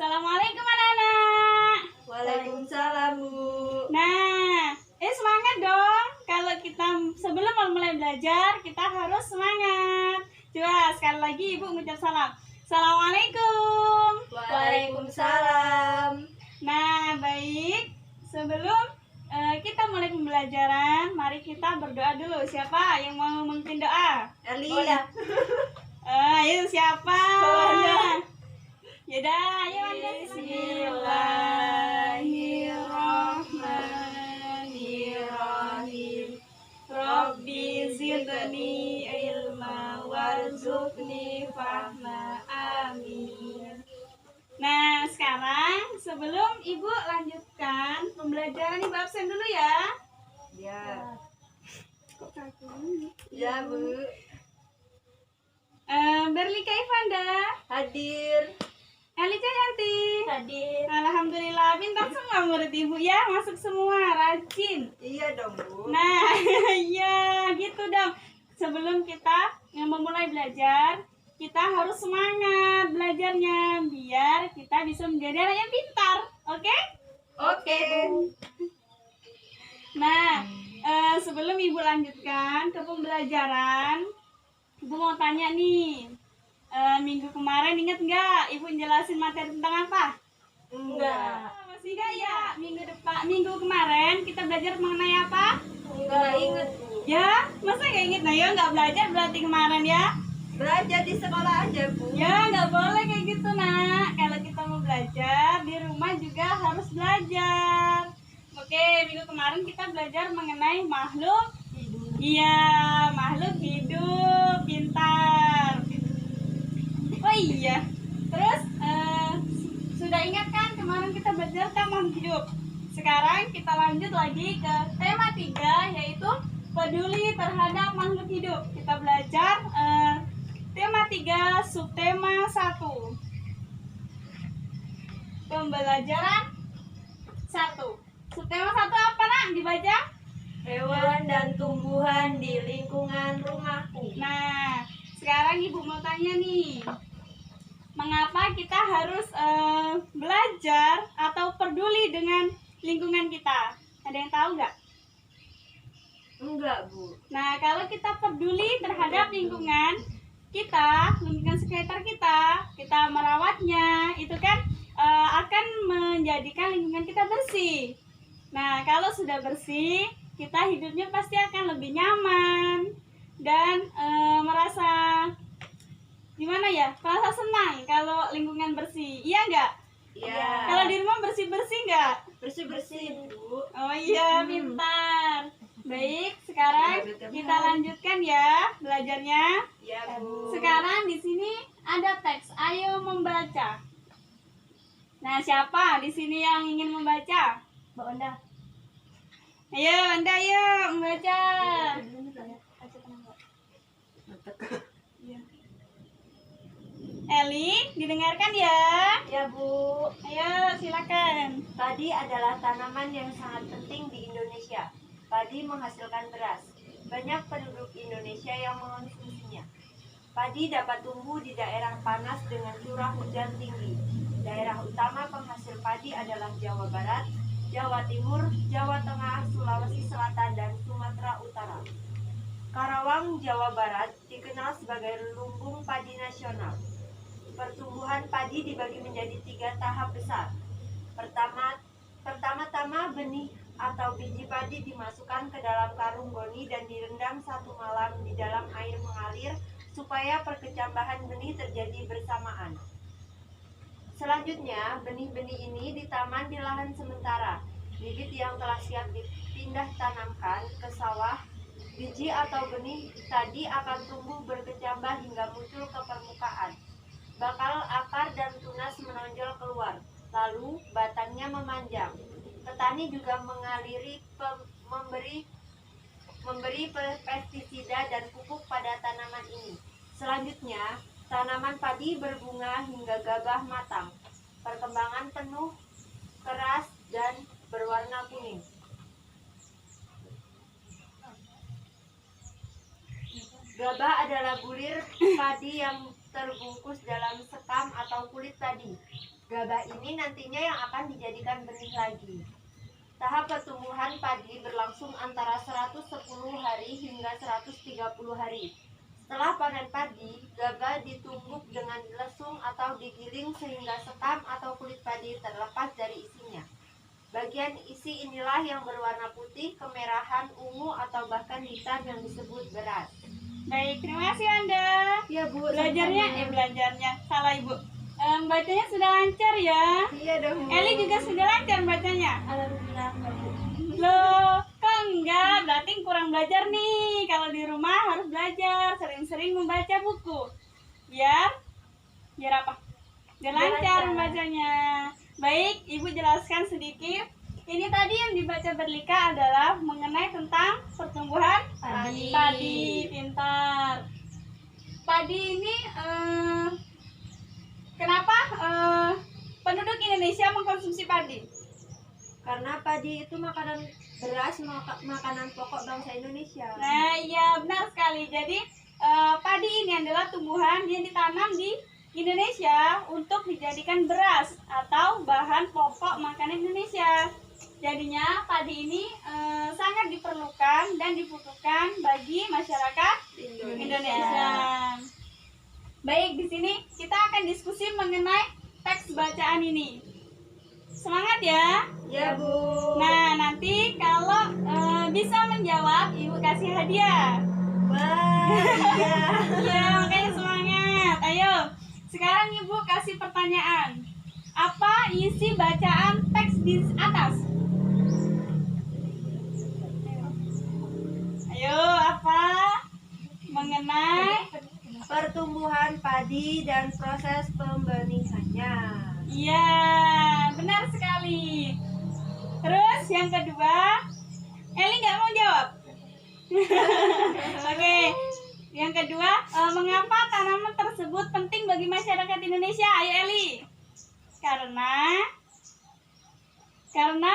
Assalamualaikum anak-anak. Waalaikumsalam, Bu. Nah, semangat dong. Kalau kita sebelum mulai belajar, kita harus semangat. Coba sekali lagi Ibu mengucap salam. Assalamualaikum. Waalaikumsalam. Nah, baik. Sebelum kita mulai pembelajaran, mari kita berdoa dulu. Siapa yang mau memimpin doa? Eli. Ayo siapa? Wanda. Yaudah, ayo Wanda. Bismillahirrahmanirrahim. Rabbi zidni ilma warzuqni fahma. Amin. Nah, sekarang sebelum Ibu lanjutkan pembelajaran, Ibu absen dulu ya. Ya. Ya, Bu. Berlika Ivanda, Hadir. Elika Yanti, Hadir. Alhamdulillah, pintar semua murid Ibu ya, masuk semua, rajin. Iya dong, Bu. Nah, ya gitu dong. Sebelum kita memulai belajar, kita harus semangat belajarnya biar kita bisa menjadi anak yang pintar. Oke? Oke, Bu. Nah, sebelum Ibu lanjutkan ke pembelajaran, Ibu mau tanya nih, minggu kemarin ingat nggak Ibu jelasin materi tentang apa? Enggak. Masih nggak ya? Minggu kemarin kita belajar mengenai apa? Enggak inget, Bu. Ya, masa nggak inget? Nah, ya nggak belajar berarti kemarin ya? Belajar di sekolah aja, Bu. Ya, nggak boleh kayak gitu, Nak. Kalau kita mau belajar, di rumah juga harus belajar. Oke, minggu kemarin kita belajar mengenai makhluk Hidup. Iya, makhluk hidup pintar. Oh iya, terus sudah ingat kan kemarin kita belajar tentang makhluk hidup. Sekarang kita lanjut lagi ke tema 3, yaitu peduli terhadap makhluk hidup. Kita belajar tema 3, subtema 1. Pembelajaran 1. Subtema 1 apa, Nak? Dibaca? Hewan dan tumbuhan di lingkungan rumahku. Nah, sekarang Ibu mau tanya nih, mengapa kita harus belajar atau peduli dengan lingkungan kita? Ada yang tahu nggak? Enggak, Bu. Nah, kalau kita peduli terhadap lingkungan kita, lingkungan sekitar kita merawatnya, itu kan akan menjadikan lingkungan kita bersih. Nah, kalau sudah bersih, kita hidupnya pasti akan lebih nyaman dan merasa gimana ya? Merasa senang kalau lingkungan bersih. Iya nggak? Iya. Kalau di rumah bersih-bersih nggak? Bersih-bersih, Bu. Oh iya, pintar. Baik, sekarang kita lanjutkan ya belajarnya. Ya, Bu. Sekarang di sini ada teks. Ayo membaca. Nah, siapa di sini yang ingin membaca? Mbak Onda. Ayo, Anda ayo membaca. Eli, didengarkan ya? Ya, Bu. Ayo, silakan. Padi adalah tanaman yang sangat penting di Indonesia. Padi menghasilkan beras. Banyak penduduk Indonesia yang mengonsumsinya. Padi dapat tumbuh di daerah panas dengan curah hujan tinggi. Daerah utama penghasil padi adalah Jawa Barat, Jawa Timur, Jawa Tengah, Sulawesi Selatan, dan Sumatera Utara. Karawang, Jawa Barat dikenal sebagai lumbung padi nasional. Pertumbuhan padi dibagi menjadi 3 tahap besar. Pertama-tama benih atau biji padi dimasukkan ke dalam karung goni dan direndam 1 malam di dalam air mengalir supaya perkecambahan benih terjadi bersamaan. Selanjutnya, benih-benih ini ditanam di lahan sementara. Bibit yang telah siap dipindah tanamkan ke sawah, biji atau benih tadi akan tumbuh berkecambah hingga muncul ke permukaan. Bakal, akar, dan tunas menonjol keluar, lalu batangnya memanjang. Petani juga memberi pestisida dan pupuk pada tanaman ini. Selanjutnya, tanaman padi berbunga hingga gabah matang. Perkembangan penuh, keras, dan berwarna kuning. Gabah adalah bulir padi yang terbungkus dalam sekam atau kulit padi. Gabah ini nantinya yang akan dijadikan benih lagi. Tahap pertumbuhan padi berlangsung antara 110 hari hingga 130 hari. Setelah panen padi, gabah ditumbuk dengan lesung atau digiling sehingga sekam atau kulit padi terlepas dari isinya. Bagian isi inilah yang berwarna putih, kemerahan, ungu, atau bahkan hitam yang disebut beras. Baik, terima kasih Anda. Iya Bu, Belajarnya salah Ibu. Bacanya sudah lancar ya. Iya dong. Eli juga sudah lancar bacanya. Alhamdulillah Bu. Loh, kok enggak? Berarti kurang belajar nih. Kalau di rumah harus belajar, sering-sering membaca buku. Biar apa? Biar lancar membacanya. Baik, Ibu jelaskan sedikit. Ini tadi yang dibaca Berlika adalah mengenai tentang pertumbuhan padi. Pintar. Padi ini kenapa penduduk Indonesia mengkonsumsi padi? Karena padi itu makanan beras, makanan pokok bangsa Indonesia. Nah, iya benar sekali. Jadi padi ini adalah tumbuhan yang ditanam di Indonesia untuk dijadikan beras atau bahan pokok makanan Indonesia. Jadinya padi ini sangat diperlukan dan dibutuhkan bagi masyarakat Indonesia. Baik, di sini kita akan diskusi mengenai teks bacaan ini. Semangat ya. Ya Bu. Nah, nanti kalau bisa menjawab, Ibu kasih hadiah. Wah, iya. Ya, makanya semangat. Ayo, sekarang Ibu kasih pertanyaan. Apa isi bacaan teks di atas? Ayo, apa? Mengenai Pertumbuhan padi dan proses pembenihannya. iya, benar sekali. Terus yang kedua, Eli nggak mau jawab. Oke, yang kedua, mengapa tanaman tersebut penting bagi masyarakat Indonesia? Ayo Eli. Karena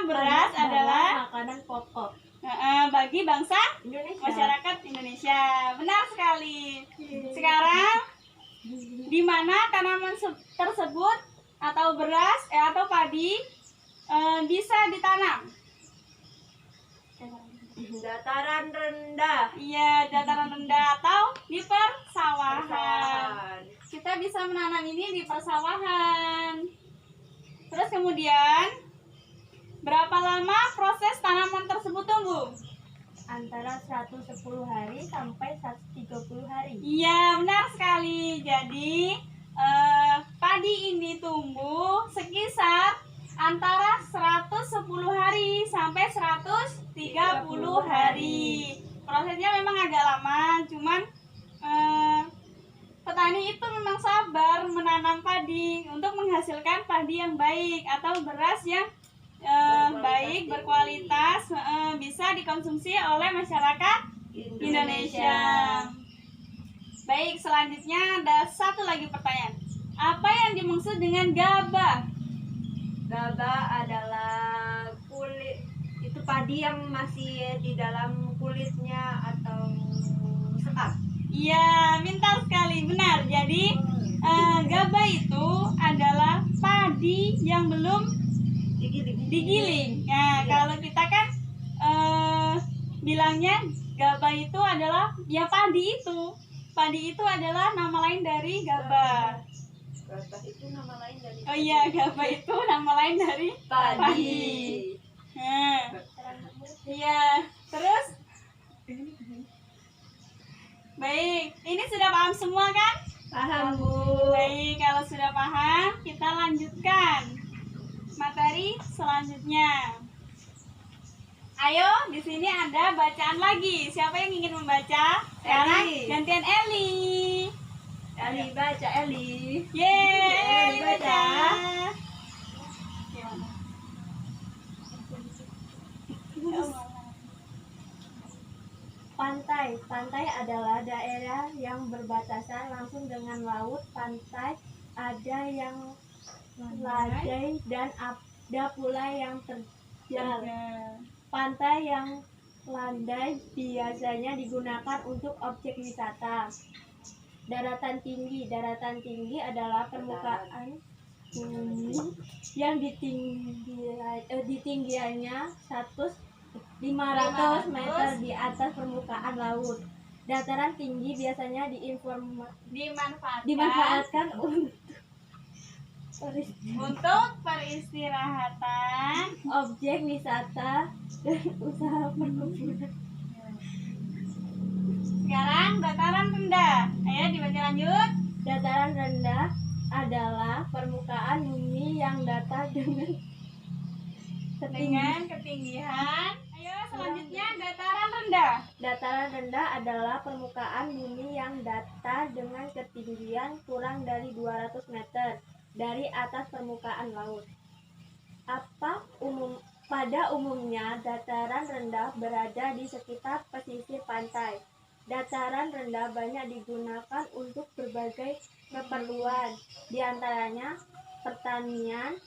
beras adalah makanan pokok bagi bangsa Indonesia. masyarakat Indonesia. Benar sekali. Sekarang di mana tanaman tersebut atau beras atau padi bisa ditanam? Dataran rendah. Iya, dataran rendah atau di persawahan. Kita bisa menanam ini di persawahan. Terus kemudian berapa lama proses tanaman tersebut tumbuh? Antara 110 hari sampai 130 hari. Iya, benar sekali. Jadi padi ini tumbuh sekitar antara 110 hari sampai 130 hari. Prosesnya memang agak lama, cuman petani itu memang sabar menanam padi untuk menghasilkan padi yang baik atau beras yang baik, berkualitas, bisa dikonsumsi oleh masyarakat Indonesia. Baik, selanjutnya ada satu lagi pertanyaan. Apa yang dimaksud dengan gabah? Gabah adalah kulit, itu padi yang masih di dalam kulitnya atau sekam. Iya, pintar sekali, benar. Jadi gabah itu adalah padi yang belum digiling. Nah, kalau kita kan bilangnya gabah itu adalah ya padi itu. Padi itu adalah nama lain dari gabah. Gabah itu nama lain dari Oh iya, gabah itu nama lain dari padi. Nah, iya, terus baik, ini sudah paham semua kan? Paham Bu. Baik, kalau sudah paham, kita lanjutkan materi selanjutnya. Ayo, di sini ada bacaan lagi. Siapa yang ingin membaca? Sekarang Eli. gantian Eli. Eli baca Eli. Yeay, Eli Eli baca. baca. Pantai. Pantai adalah daerah yang berbatasan langsung dengan laut. Pantai ada yang landai dan ada pula yang terjal. Pantai yang landai biasanya digunakan untuk objek wisata. Daratan tinggi adalah permukaan bumi yang tinggiannya 500 meter di atas permukaan laut. Dataran tinggi biasanya dimanfaatkan untuk peristirahatan objek wisata dan usaha perkebunan. Sekarang dataran rendah. Ayo dibaca lanjut. Dataran rendah adalah permukaan bumi yang datar dengan ketinggian. Ayo selanjutnya dataran rendah. Dataran rendah adalah permukaan bumi yang datar dengan ketinggian kurang dari 200 meter dari atas permukaan laut. Pada umumnya, dataran rendah berada di sekitar pesisir pantai. Dataran rendah banyak digunakan untuk berbagai keperluan, di antaranya pertanian,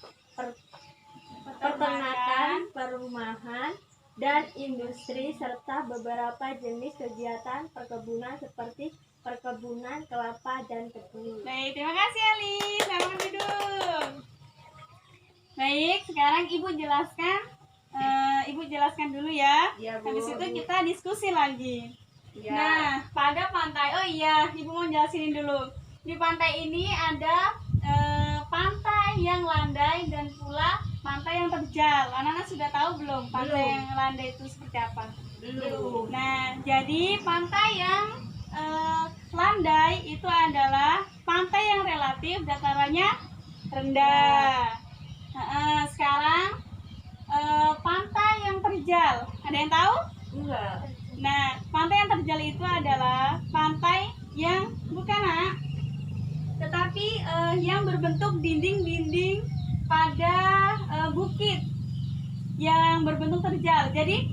peternakan, perumahan, dan industri, serta beberapa jenis kegiatan perkebunan seperti perkebunan kelapa dan tebu. Baik, terima kasih Ali. Selamat duduk. Baik, sekarang Ibu jelaskan dulu ya. Iya, Bu. Habis itu kita diskusi lagi. Ya. Nah, pada pantai, oh iya, Ibu mau jelasin dulu. Di pantai ini ada pantai yang landai dan pula pantai yang terjal. Anak-anak sudah tahu belum pantai Belum. yang landai itu seperti apa? Belum. Nah, jadi pantai yang landai itu adalah pantai yang relatif datarannya rendah. Sekarang pantai yang terjal, ada yang tahu? Enggak. Nah, pantai yang terjal itu adalah pantai yang bukan tetapi yang berbentuk dinding-dinding pada bukit yang berbentuk terjal. Jadi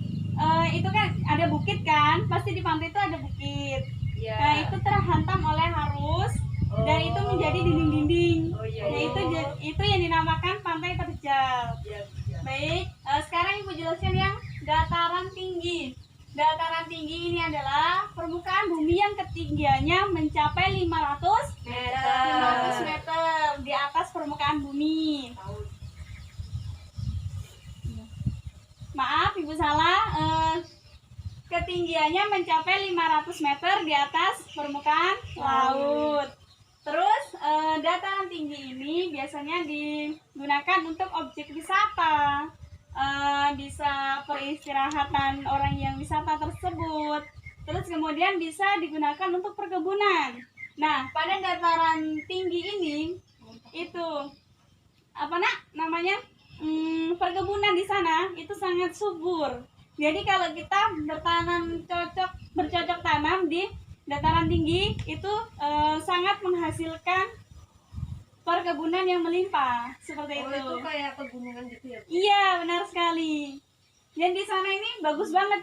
itu kan ada bukit kan, pasti di pantai itu ada bukit. Ya. Nah, itu terhantam oleh arus dan itu menjadi dinding-dinding. Oh, iya, Nah, iya. itu yang dinamakan pantai terjal. Ya. Baik, sekarang Ibu jelaskan yang dataran tinggi. Dataran tinggi ini adalah permukaan bumi yang ketinggiannya mencapai 500 meter di atas permukaan bumi. Maaf, Ibu salah. Ketinggiannya mencapai 500 meter di atas permukaan laut. Terus dataran tinggi ini biasanya digunakan untuk objek wisata, bisa peristirahatan orang yang wisata tersebut. Terus kemudian bisa digunakan untuk perkebunan. Nah, pada dataran tinggi ini itu perkebunan di sana itu sangat subur. Jadi kalau kita bercocok tanam di dataran tinggi itu sangat menghasilkan perkebunan yang melimpah seperti Oh, itu. itu kayak pegunungan gitu ya? Iya, benar sekali. Dan di sana ini bagus banget,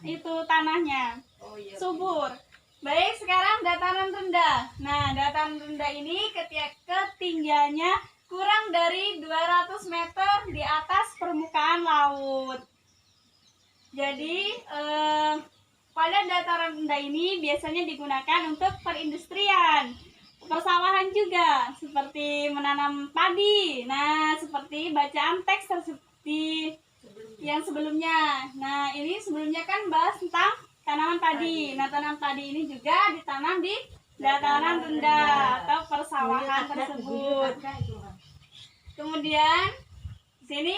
itu tanahnya Oh iya. subur. Baik, sekarang dataran rendah. Nah, dataran rendah ini ketinggiannya kurang dari 200 meter di atas permukaan laut. Jadi pada dataran rendah ini biasanya digunakan untuk perindustrian, persawahan juga, seperti menanam padi. Nah, seperti bacaan teks seperti yang sebelumnya. Nah, ini sebelumnya kan bahas tentang tanaman padi. Nah, tanaman padi ini juga ditanam di dataran rendah atau persawahan tersebut. Kemudian di sini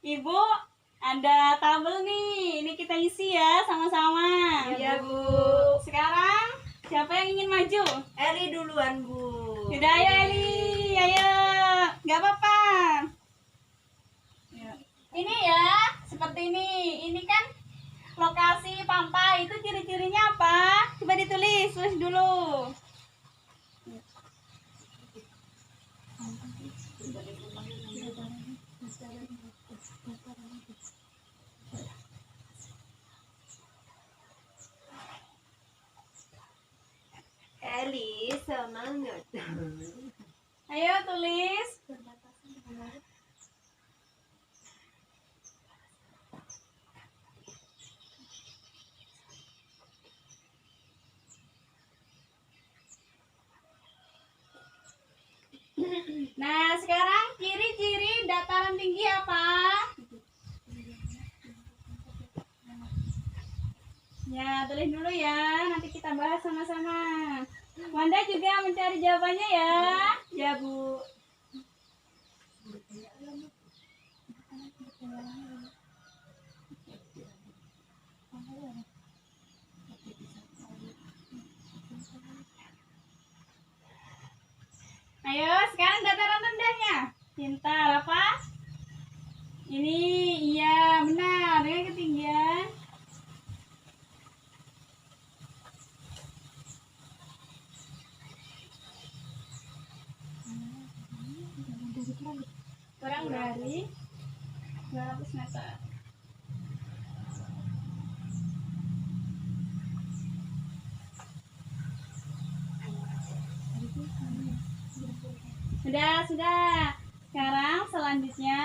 Ibu ada tabel nih, ini kita isi ya sama-sama. Iya, Bu. Sekarang siapa yang ingin maju? Eli duluan, Bu. Yaudah, ayo Eli, ayo, nggak apa-apa. Ini ya, seperti ini. Ini kan lokasi pantai, itu ciri-cirinya apa? Coba tulis dulu. Eli, semangat. Ayo tulis. Nah, sekarang ciri-ciri dataran tinggi apa? Ya, tulis dulu ya. Nanti kita bahas sama-sama. Wanda juga mencari jawabannya ya. Ya, Bu. Ayo, sekarang dataran rendahnya. Pintar apa? Ini iya benar dengan ketinggian kurang dari 200 meter. Sudah. Sekarang selanjutnya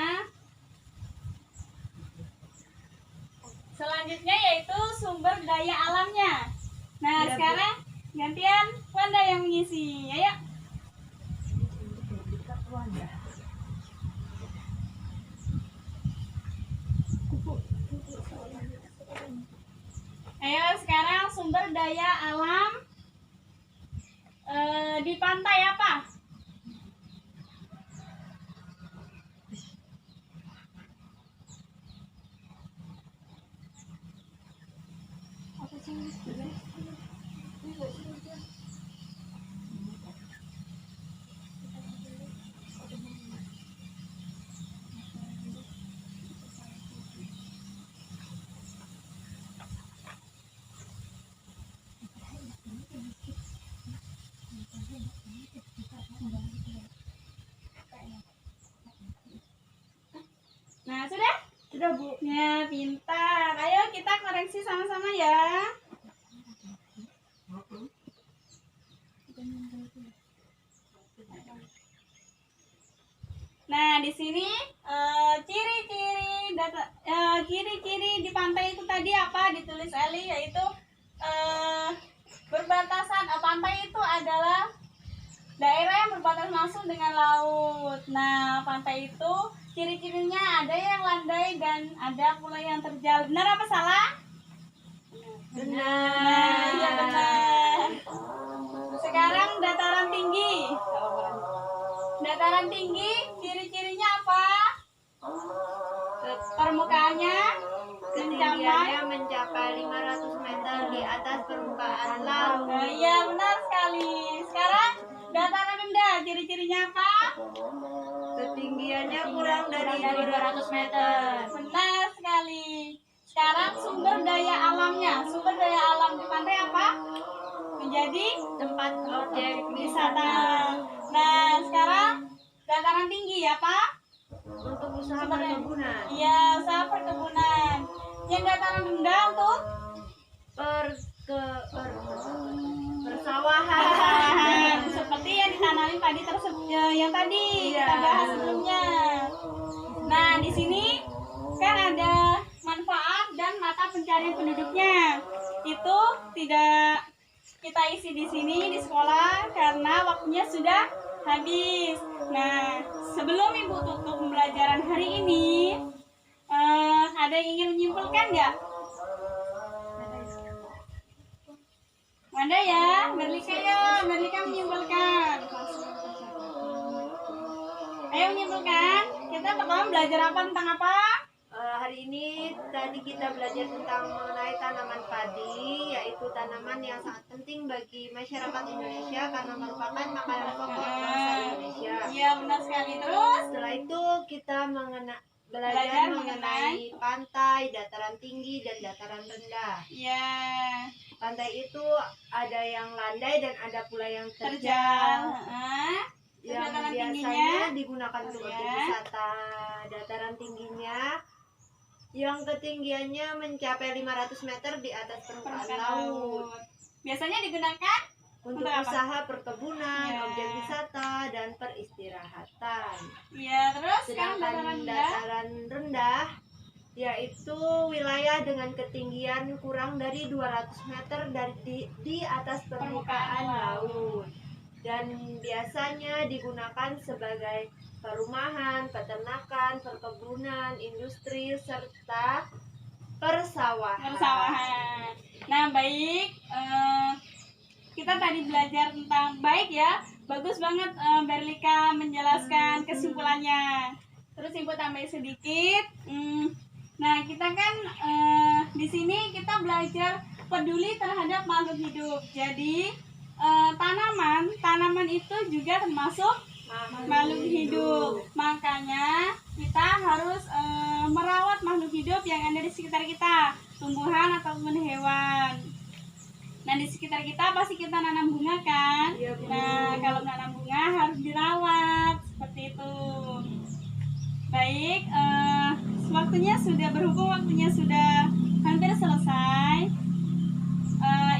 yaitu sumber daya alamnya. Nah, sekarang gantian Wanda yang mengisi. Ayo. Ayo, sekarang sumber daya alam di pantai apa? Nah, sudah? Sudah, Bu. Ya, pintar. Ayo kita koreksi sama-sama ya. Nah, di sini ciri-ciri di pantai itu tadi apa? Ditulis Eli, yaitu berbatasan. Pantai itu adalah daerah yang berbatasan langsung dengan laut. Nah, pantai itu ciri-cirinya ada yang landai dan ada pula yang terjal. Benar apa salah? Benar. Nah, iya benar. Sekarang dataran tinggi. Dataran tinggi ciri-cirinya apa? Permukaannya Ketinggiannya mencapai 500 meter di atas permukaan laut. Nah, iya benar sekali. Sekarang dataran rendah ciri-cirinya apa? Ketinggiannya kurang dari 200 meter. Benar sekali. Sekarang sumber daya alamnya. Sumber daya alam di pantai apa? Menjadi Tempat objek wisata. wisata. Nah, sekarang dataran tinggi ya, Pak? Untuk usaha perkebunan. Iya, usaha perkebunan. Yang dataran rendah untuk persawahan. seperti yang ditanami padi tersebut yang tadi Iya. kita bahas sebelumnya. Nah, di sini kan ada manfaat dan mata pencarian penduduknya. Itu tidak kita isi di sini di sekolah karena waktunya sudah habis. Nah, sebelum Ibu tutup pembelajaran hari ini, ada yang ingin menyimpulkan nggak? Ada ya, Merlika menyimpulkan. Ayo menyimpulkan. Kita pertama belajar apa tentang apa? Hari ini tadi kita belajar tentang mengenai tanaman padi, yaitu tanaman yang sangat penting bagi masyarakat Indonesia karena merupakan makanan pokok bangsa Indonesia. Iya benar sekali. Terus Setelah itu kita belajar mengenai pantai, dataran tinggi, dan dataran rendah. ya Pantai itu ada yang landai dan ada pula yang terjal. terjal. Terus Yang dataran tingginya? biasanya digunakan untuk Ya. objek wisata. Dataran tingginya yang ketinggiannya mencapai 500 meter di atas permukaan laut. Biasanya digunakan Untuk Untuk apa? usaha perkebunan, Ya. objek wisata, dan peristirahatan. ya. Terus sekarang dataran Sedangkan rendah. dataran rendah yaitu wilayah dengan ketinggian kurang dari 200 meter di atas permukaan laut. Dan dan biasanya digunakan sebagai perumahan, peternakan, perkebunan, industri, serta persawahan. Persawahan. Nah, baik. Kita tadi belajar tentang baik ya. Bagus banget Berlika menjelaskan kesimpulannya. Terus Ibu tambahin sedikit. Nah, kita kan di sini kita belajar peduli terhadap makhluk hidup. Jadi tanaman itu juga termasuk makhluk hidup. Makanya kita harus merawat makhluk hidup yang ada di sekitar kita, tumbuhan ataupun hewan. Nah, di sekitar kita pasti kita nanam bunga kan? Iya, Bu. Nah, kalau nanam bunga harus dirawat seperti itu. Baik, waktunya sudah hampir selesai.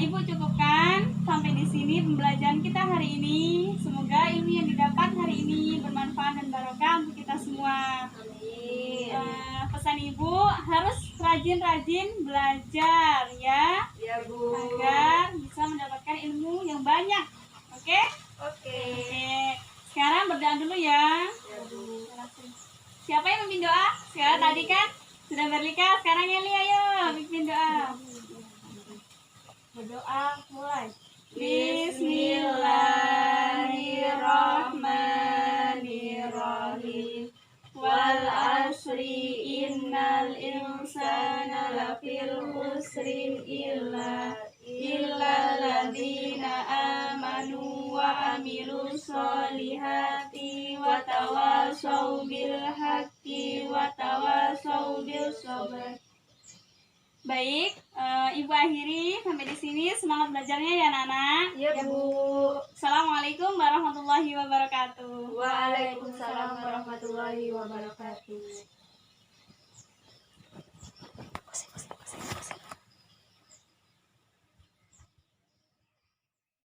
Ibu cukupkan sampai di sini pembelajaran kita hari ini. Semoga ilmu yang didapat hari ini bermanfaat dan barokah untuk kita semua. Amin. Pesan Ibu harus rajin-rajin belajar ya, Ya, Bu. agar bisa mendapatkan ilmu yang banyak. Oke? Oke. Oke. Sekarang berdoa dulu ya. Ya, Bu. Siapa yang memimpin doa? Sekarang tadi kan sudah Berlika, sekarang Eli, ayo bikin doa. Berdoa mulai. Bismillahirrahmanirrahim. Wal asri innal insana lafil usrin illa ladzina amanu wa amilus solihati wa tawasau bil haqqi wa tawasau bis sabr. Baik, Ibu akhiri sampai di sini. Semangat belajarnya ya, Nana. Ya, Bu. Assalamualaikum warahmatullahi wabarakatuh. Waalaikumsalam warahmatullahi wabarakatuh.